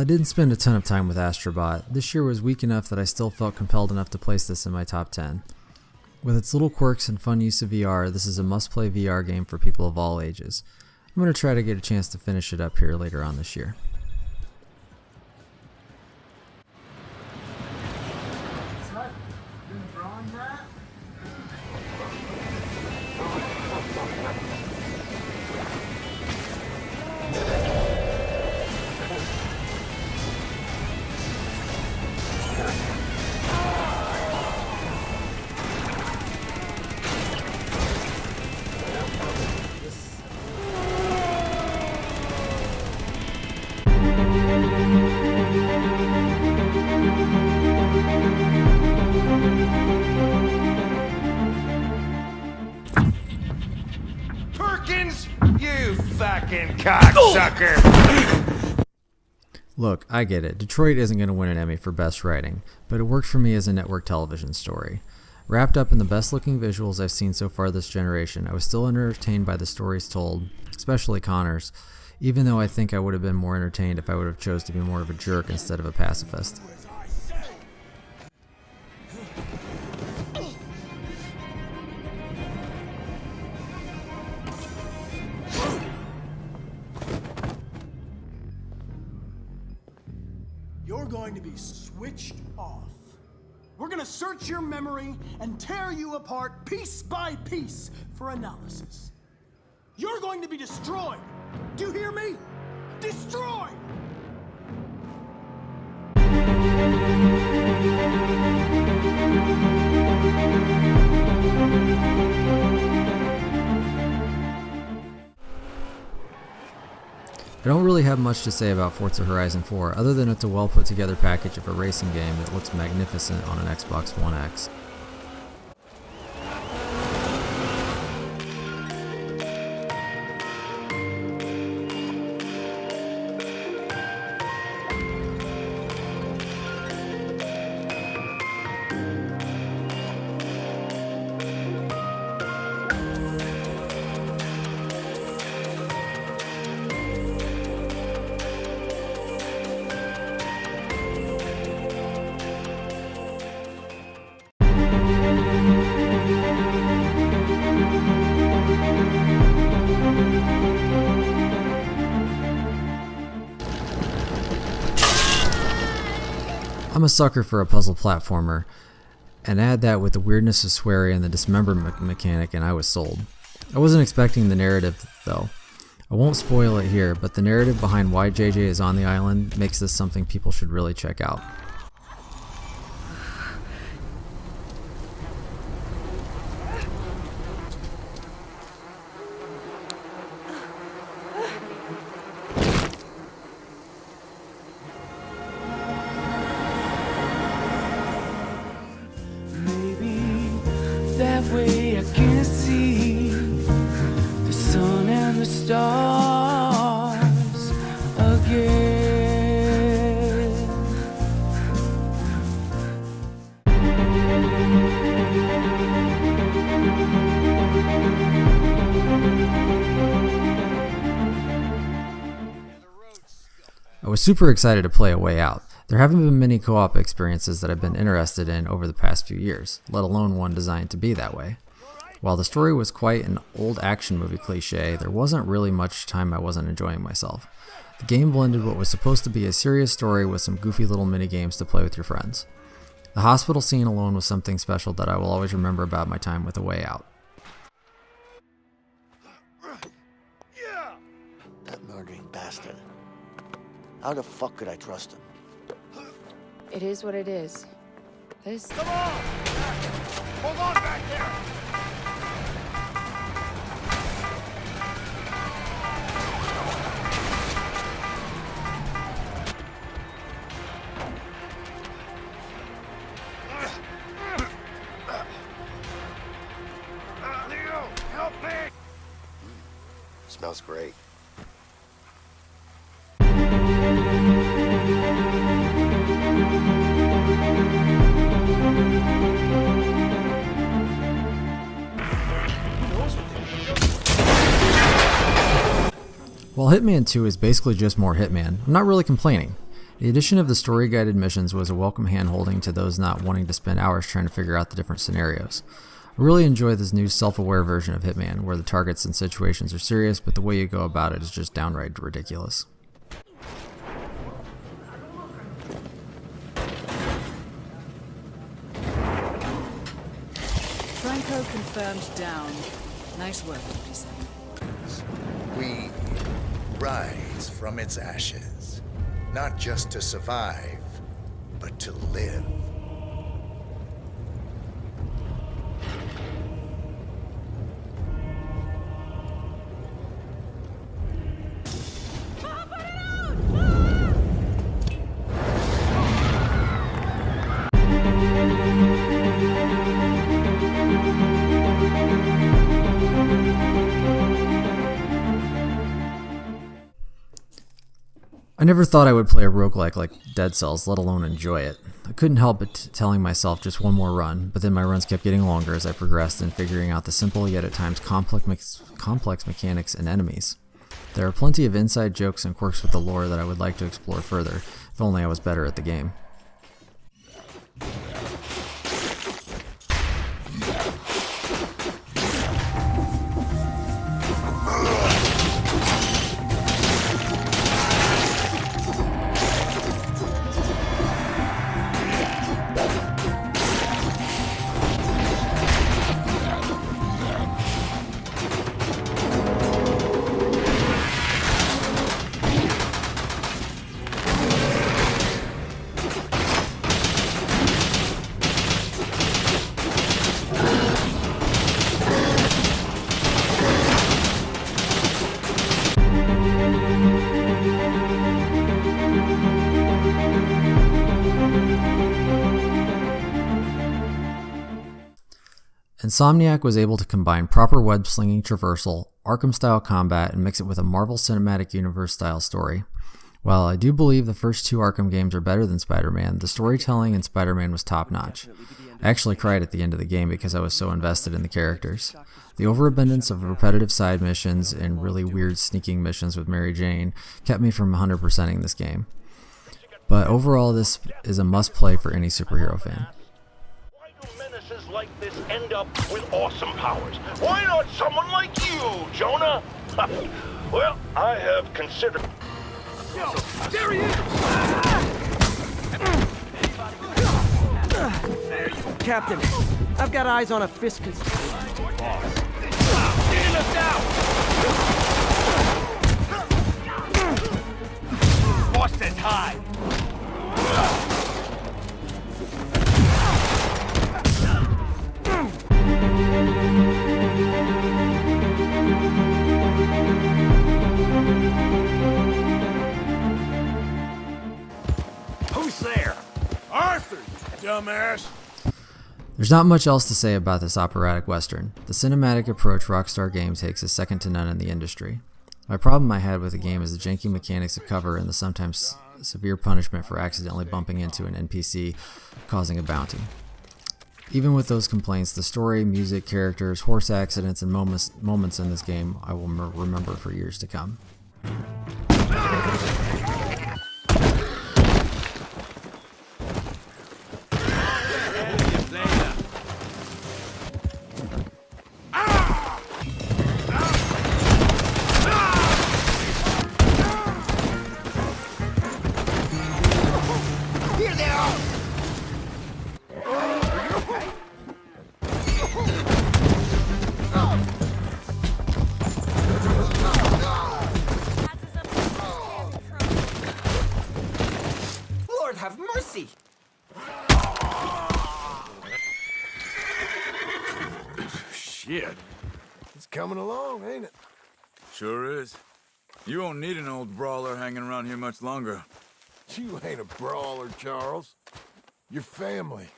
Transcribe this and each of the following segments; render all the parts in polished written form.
didn't spend a ton of time with Astrobot. This year was weak enough that I still felt compelled enough to place this in my top 10. With its little quirks and fun use of VR, this is a must-play VR game for people of all ages. I'm going to try to get a chance to finish it up here later on this year. You fucking cocksucker! Look, I get it. Detroit isn't going to win an Emmy for Best Writing, but it worked for me as a network television story. Wrapped up in the best looking visuals I've seen so far this generation, I was still entertained by the stories told, especially Connor's, even though I think I would have been more entertained if I would have chose to be more of a jerk instead of a pacifist. You're going to be switched off. We're going to search your memory and tear you apart piece by piece for analysis. You're going to be destroyed. Do you hear me? Destroyed! I don't really have much to say about Forza Horizon 4 other than it's a well put together package of a racing game that looks magnificent on an Xbox One X. I'm a sucker for a puzzle platformer, and add that with the weirdness of swearing and the dismemberment mechanic and I was sold. I wasn't expecting the narrative though. I won't spoil it here, but the narrative behind why JJ is on the island makes this something people should really check out. That way I can see the sun and the stars again. I was super excited to play A Way Out. There haven't been many co-op experiences that I've been interested in over the past few years, let alone one designed to be that way. While the story was quite an old action movie cliche, there wasn't really much time I wasn't enjoying myself. The game blended what was supposed to be a serious story with some goofy little mini games to play with your friends. The hospital scene alone was something special that I will always remember about my time with A Way Out. That murdering bastard. How the fuck could I trust him? It is what it is. This... Come on! Hold on back there! Leo, help me! Smells great. While Hitman 2 is basically just more Hitman, I'm not really complaining. The addition of the story-guided missions was a welcome hand-holding to those not wanting to spend hours trying to figure out the different scenarios. I really enjoy this new self-aware version of Hitman, where the targets and situations are serious, but the way you go about it is just downright ridiculous. Franco confirmed down. Nice work, 47. We rise from its ashes, not just to survive, but to live. I never thought I would play a roguelike like Dead Cells, let alone enjoy it. I couldn't help but telling myself just one more run, but then my runs kept getting longer as I progressed in figuring out the simple yet at times complex mechanics and enemies. There are plenty of inside jokes and quirks with the lore that I would like to explore further, if only I was better at the game. Insomniac was able to combine proper web-slinging traversal, Arkham-style combat, and mix it with a Marvel Cinematic Universe-style story. While I do believe the first two Arkham games are better than Spider-Man, the storytelling in Spider-Man was top-notch. I actually cried at the end of the game because I was so invested in the characters. The overabundance of repetitive side missions and really weird sneaking missions with Mary Jane kept me from 100%ing this game. But overall, this is a must-play for any superhero fan. Menaces like this end up with awesome powers. Why not someone like you, Jonah? Well, I have considered. Yo, there he is! Captain, I've got eyes on a fist conspiracy. Get us out! Boston high! Who's there? Arthur, dumbass! There's not much else to say about this operatic western. The cinematic approach Rockstar Games takes is second to none in the industry. My problem I had with the game is the janky mechanics of cover and the sometimes severe punishment for accidentally bumping into an NPC causing a bounty. Even with those complaints, the story, music, characters, horse accidents, and moments in this game I will remember for years to come. Lord have mercy! Shit. It's coming along, ain't it? Sure is. You won't need an old brawler hanging around here much longer. You ain't a brawler, Charles. You're family.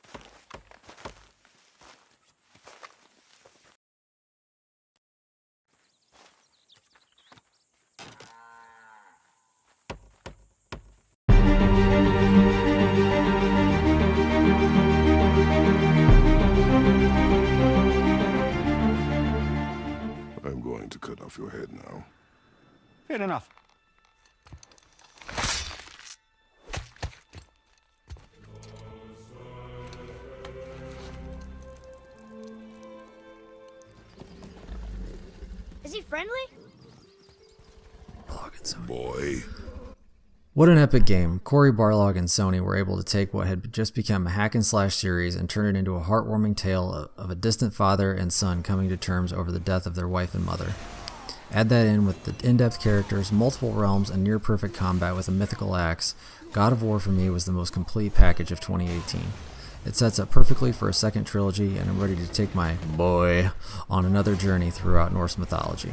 I'm going to cut off your head now. Fair enough. Is he friendly? Boy. What an epic game. Cory Barlog and Sony were able to take what had just become a hack and slash series and turn it into a heartwarming tale of a distant father and son coming to terms over the death of their wife and mother. Add that in with the in-depth characters, multiple realms, and near-perfect combat with a mythical axe, God of War for me was the most complete package of 2018. It sets up perfectly for a second trilogy, and I'm ready to take my boy on another journey throughout Norse mythology.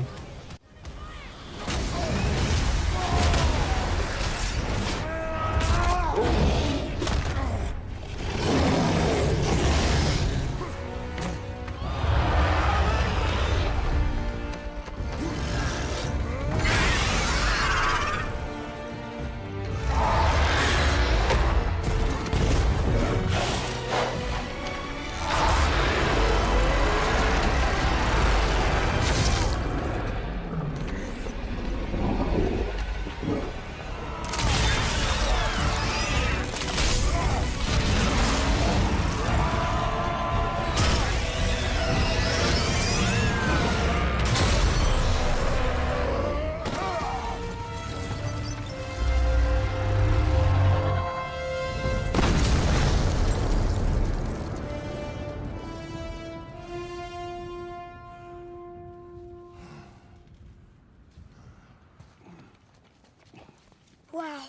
Wow,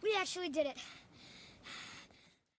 we actually did it.